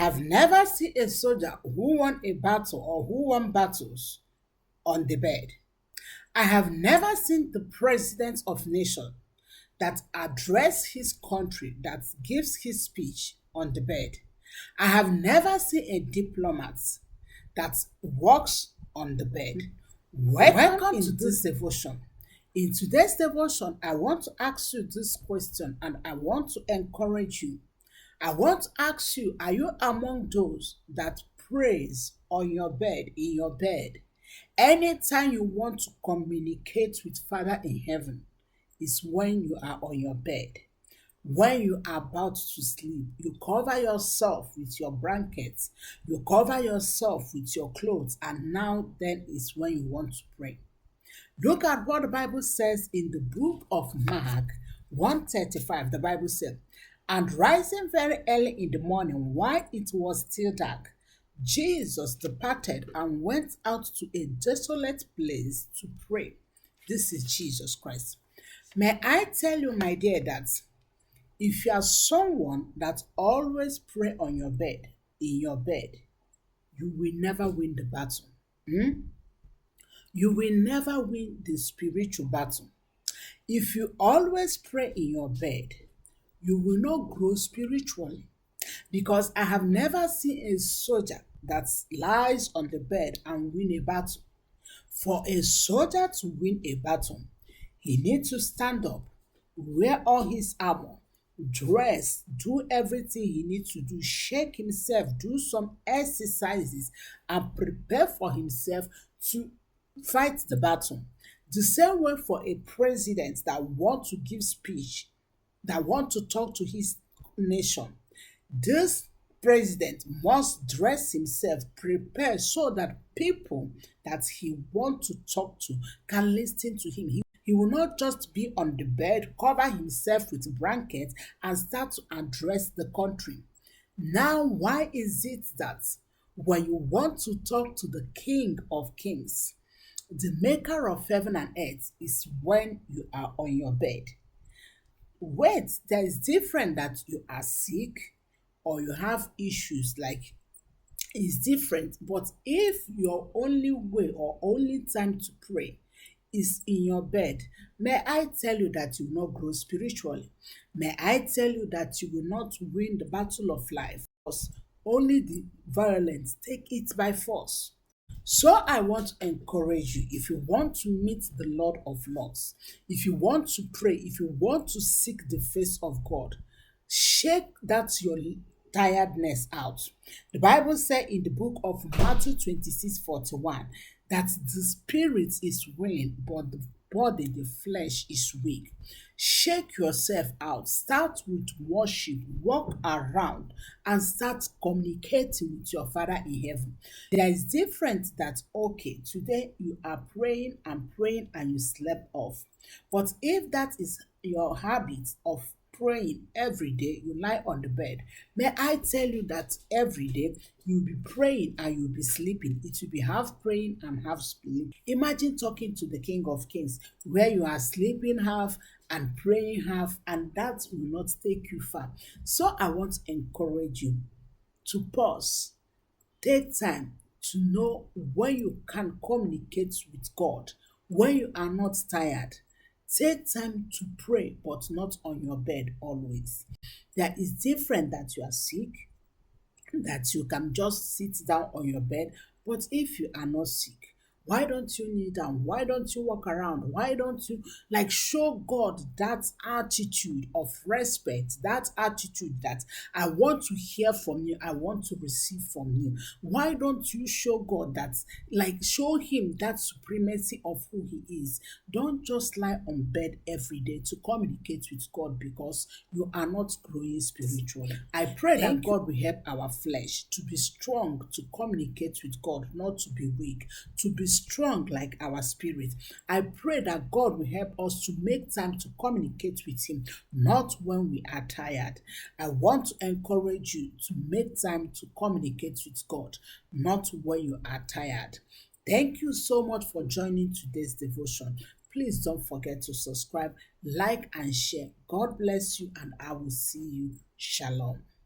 have never seen a soldier who won a battle or who won battles on the bed. I have never seen the president of nation that address his country, that gives his speech on the bed. I have never seen a diplomat that walks on the bed. Welcome to this devotion. In today's devotion, I want to ask you this question and I want to encourage you. I want to ask you, are you among those that prays on your bed, in your bed? Anytime you want to communicate with Father in heaven is when you are on your bed. When you are about to sleep, you cover yourself with your blankets, you cover yourself with your clothes, and now then is when you want to pray. Look at what the Bible says in the book of Mark 1:35. The Bible said, and rising very early in the morning while it was still dark, Jesus departed and went out to a desolate place to pray. This is Jesus Christ. May I tell you, my dear, that if you are someone that always pray on your bed, in your bed, you will never win the battle. You will never win the spiritual battle. If you always pray in your bed, you will not grow spiritually. Because I have never seen a soldier that lies on the bed and win a battle. For a soldier to win a battle, he needs to stand up, wear all his armor, dress, do everything he needs to do, shake himself, do some exercises, and prepare for himself to fight the battle. The same way for a president that want to give speech, that want to talk to his nation. This president must dress himself, prepare so that people that he want to talk to can listen to him. He will not just be on the bed, cover himself with blankets and start to address the country. Now, why is it that when you want to talk to the King of Kings, the maker of heaven and earth, is when you are on your bed? Wait, there is different that you are sick or you have issues, like it's different. But if your only way or only time to pray is in your bed, may I tell you that you will not grow spiritually. May I tell you that you will not win the battle of life, because only the violent take it by force. So I want to encourage you, if you want to meet the Lord of Lords, if you want to pray, if you want to seek the face of God, shake that your tiredness out. The Bible said in the book of Matthew 26:41 that the spirit is willing, but the body, the flesh is weak. Shake yourself out. Start with worship. Walk around and start communicating with your Father in heaven. There is difference that, okay, today you are praying and you slept off. But if that is your habit of praying every day, you lie on the bed. May I tell you that every day you'll be praying and you'll be sleeping. It will be half praying and half sleep. Imagine talking to the King of Kings where you are sleeping half and praying half, and that will not take you far. So I want to encourage you to pause. Take time to know when you can communicate with God, when you are not tired. Take time to pray, but not on your bed always. There is different that you are sick, that you can just sit down on your bed. But if you are not sick, why don't you kneel down? Why don't you walk around? Why don't you show God that attitude of respect, that attitude that I want to hear from you, I want to receive from you? Why don't you show God that, show him that supremacy of who he is? Don't just lie on bed every day to communicate with God because you are not growing spiritually. I pray that God will help our flesh to be strong to communicate with God, not to be weak, to be strong like our spirit. I pray that God will help us to make time to communicate with him, not when we are tired. I want to encourage you to make time to communicate with God, not when you are tired. Thank you so much for joining today's devotion. Please don't forget to subscribe, like, and share. God bless you, and I will see you. Shalom.